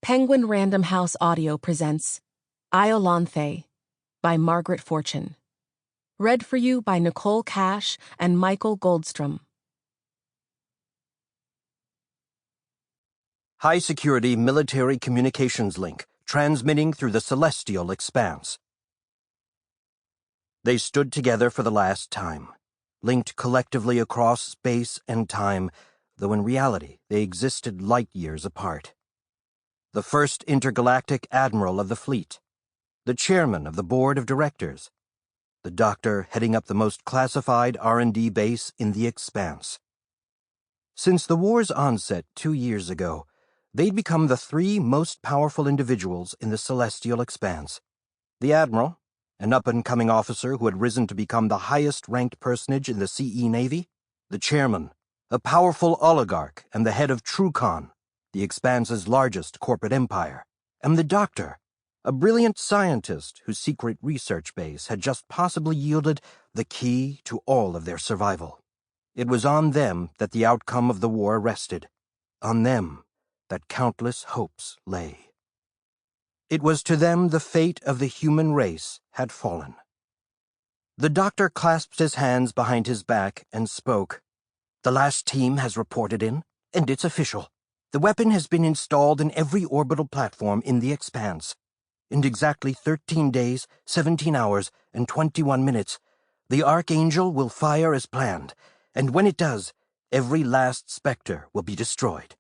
Penguin Random House Audio presents Iolanthe by Margaret Fortune. Read for you by Nicole Cash and Michael Goldstrom. High-security military communications link transmitting through the Celestial Expanse. They stood together for the last time, linked collectively across space and time, though in reality they existed light years apart. The first intergalactic admiral of the fleet, the chairman of the board of directors, the doctor heading up the most classified R&D base in the Expanse. Since the war's onset 2 years ago, they'd become the three most powerful individuals in the Celestial Expanse. The admiral, an up-and-coming officer who had risen to become the highest-ranked personage in the CE Navy, the chairman, a powerful oligarch and the head of TrueCon, the Expanse's largest corporate empire, and the doctor, a brilliant scientist whose secret research base had just possibly yielded the key to all of their survival. It was on them that the outcome of the war rested, on them that countless hopes lay. It was to them the fate of the human race had fallen. The doctor clasped his hands behind his back and spoke. "The last team has reported in, and it's official. The weapon has been installed in every orbital platform in the Expanse. In exactly 13 days, 17 hours, and 21 minutes, the Archangel will fire as planned, and when it does, every last Spectre will be destroyed."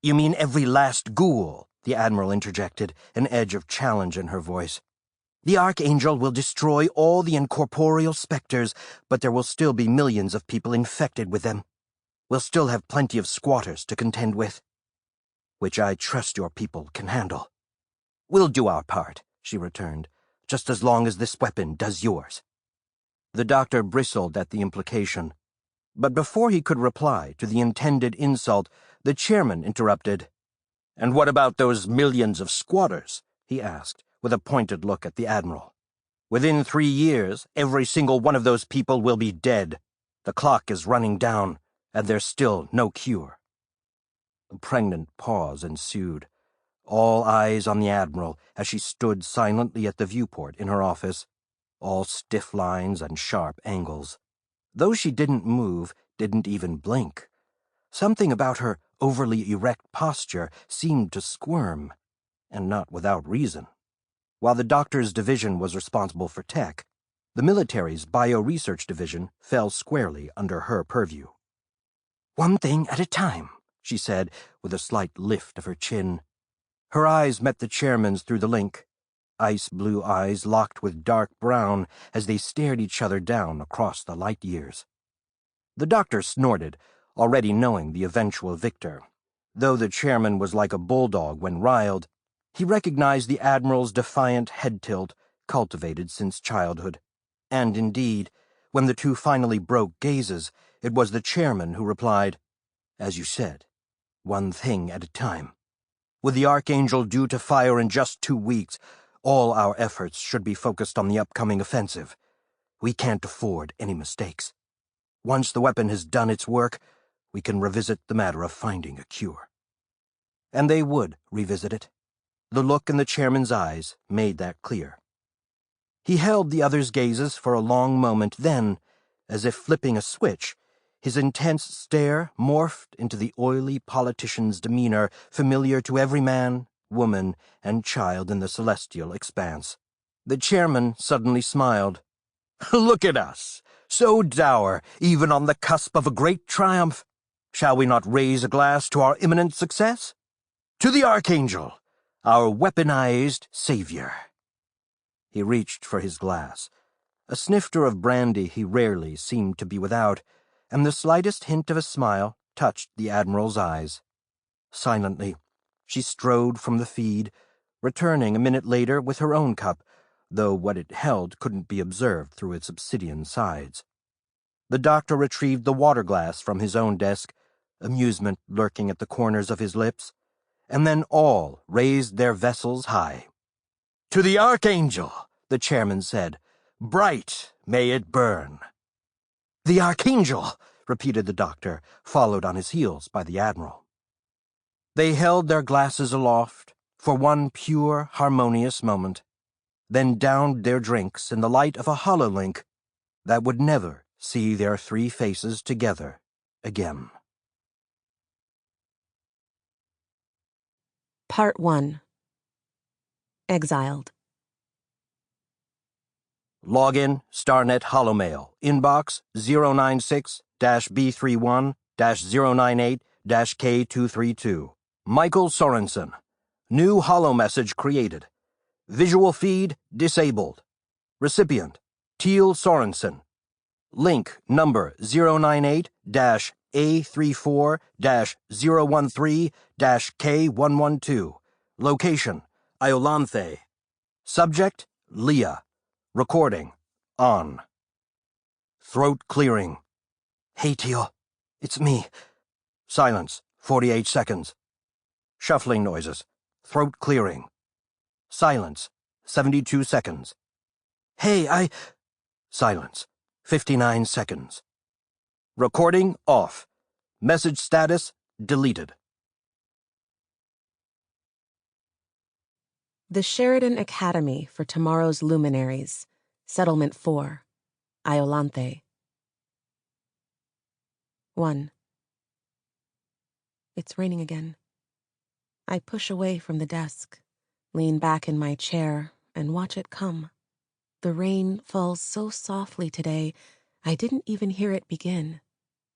"You mean every last ghoul?" the Admiral interjected, an edge of challenge in her voice. "The Archangel will destroy all the incorporeal Spectres, but there will still be millions of people infected with them. We'll still have plenty of squatters to contend with, which I trust your people can handle." "We'll do our part," she returned, "just as long as this weapon does yours." The doctor bristled at the implication, but before he could reply to the intended insult, the chairman interrupted. "And what about those millions of squatters?" he asked, with a pointed look at the Admiral. "Within 3 years, every single one of those people will be dead. The clock is running down, and there's still no cure." A pregnant pause ensued, all eyes on the Admiral as she stood silently at the viewport in her office, all stiff lines and sharp angles. Though she didn't move, didn't even blink, something about her overly erect posture seemed to squirm, and not without reason. While the doctor's division was responsible for tech, the military's bio-research division fell squarely under her purview. "One thing at a time," she said, with a slight lift of her chin. Her eyes met the chairman's through the link, ice-blue eyes locked with dark brown as they stared each other down across the light years. The doctor snorted, already knowing the eventual victor. Though the chairman was like a bulldog when riled, he recognized the Admiral's defiant head tilt, cultivated since childhood. And indeed, when the two finally broke gazes, it was the chairman who replied, "As you said, one thing at a time. With the Archangel due to fire in just 2 weeks, all our efforts should be focused on the upcoming offensive. We can't afford any mistakes. Once the weapon has done its work, we can revisit the matter of finding a cure." And they would revisit it. The look in the chairman's eyes made that clear. He held the other's gazes for a long moment, then, as if flipping a switch, his intense stare morphed into the oily politician's demeanor familiar to every man, woman, and child in the Celestial Expanse. The chairman suddenly smiled. "Look at us, so dour, even on the cusp of a great triumph. Shall we not raise a glass to our imminent success? To the Archangel, our weaponized savior." He reached for his glass. A snifter of brandy he rarely seemed to be without, and the slightest hint of a smile touched the Admiral's eyes. Silently, she strode from the feed, returning a minute later with her own cup, though what it held couldn't be observed through its obsidian sides. The doctor retrieved the water glass from his own desk, amusement lurking at the corners of his lips, and then all raised their vessels high. "To the Archangel," the chairman said. "Bright may it burn." "The Archangel," repeated the doctor, followed on his heels by the Admiral. They held their glasses aloft for one pure, harmonious moment, then downed their drinks in the light of a hololink that would never see their three faces together again. Part 1. Exiled. Login, Starnet Holomail, inbox 096-B31-098-K232. Michael Sorenson. New holomessage created. Visual feed disabled. Recipient, Teal Sorenson. Link number 098-A34-013-K112. Location, Iolanthe. Subject, Leah. Recording, on. Throat clearing. Hey, Teal. It's me. Silence, 48 seconds. Shuffling noises. Throat clearing. Silence, 72 seconds. Hey, Silence, 59 seconds. Recording off. Message status deleted. The Sheridan Academy for Tomorrow's Luminaries. Settlement 4. Iolanthe. 1. It's raining again. I push away from the desk, lean back in my chair, and watch it come. The rain falls so softly today, I didn't even hear it begin.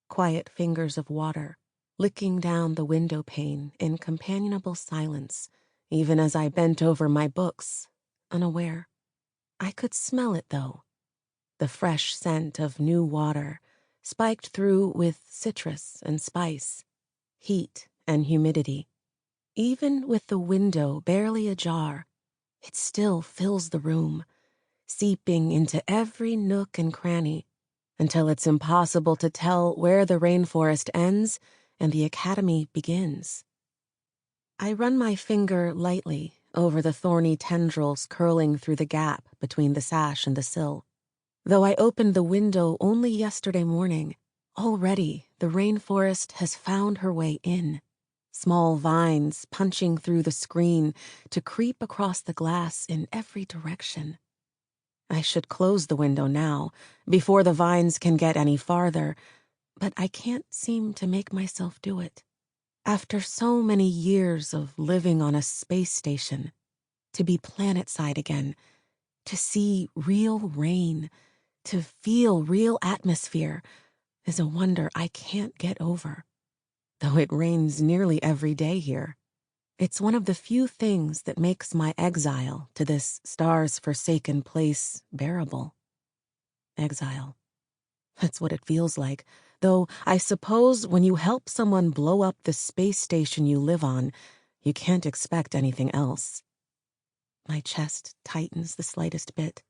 Quiet fingers of water, licking down the window pane in companionable silence, even as I bent over my books, unaware. I could smell it, though. The fresh scent of new water, spiked through with citrus and spice, heat and humidity. Even with the window barely ajar, it still fills the room, seeping into every nook and cranny, until it's impossible to tell where the rainforest ends and the academy begins. I run my finger lightly over the thorny tendrils curling through the gap between the sash and the sill. Though I opened the window only yesterday morning, already the rainforest has found her way in, small vines punching through the screen to creep across the glass in every direction. I should close the window now, before the vines can get any farther, but I can't seem to make myself do it. After so many years of living on a space station, to be planetside again, to see real rain, to feel real atmosphere, is a wonder I can't get over. Though it rains nearly every day here, it's one of the few things that makes my exile to this stars-forsaken place bearable. Exile. That's what it feels like, though I suppose when you help someone blow up the space station you live on, you can't expect anything else. My chest tightens the slightest bit,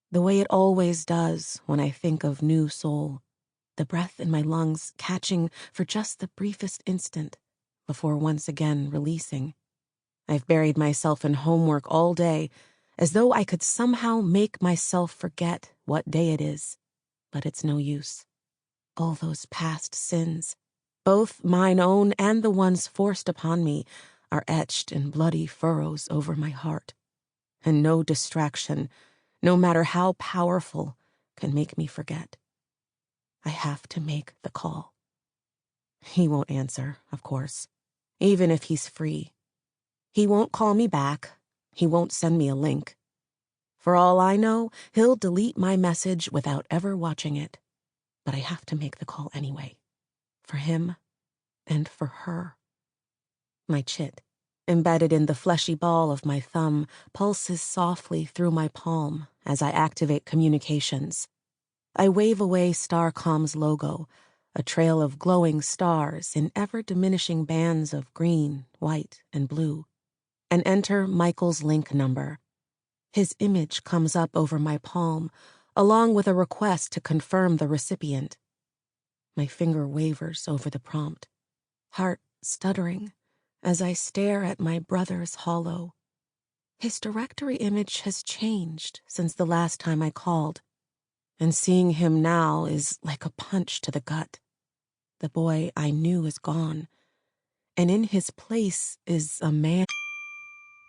the way it always does when I think of New Soul, the breath in my lungs catching for just the briefest instant before once again releasing. I've buried myself in homework all day, as though I could somehow make myself forget what day it is, but it's no use. All those past sins, both mine own and the ones forced upon me, are etched in bloody furrows over my heart, and no distraction, no matter how powerful, can make me forget. I have to make the call. He won't answer, of course, even if he's free. He won't call me back. He won't send me a link. For all I know, he'll delete my message without ever watching it. But I have to make the call anyway. For him and for her. My chit, embedded in the fleshy ball of my thumb, pulses softly through my palm as I activate communications. I wave away Starcom's logo, a trail of glowing stars in ever-diminishing bands of green, white, and blue, and enter Michael's link number. His image comes up over my palm, along with a request to confirm the recipient. My finger wavers over the prompt, heart stuttering as I stare at my brother's hollow. His directory image has changed since the last time I called, and seeing him now is like a punch to the gut. The boy I knew is gone, and in his place is a man.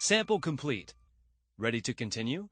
Sample complete. Ready to continue?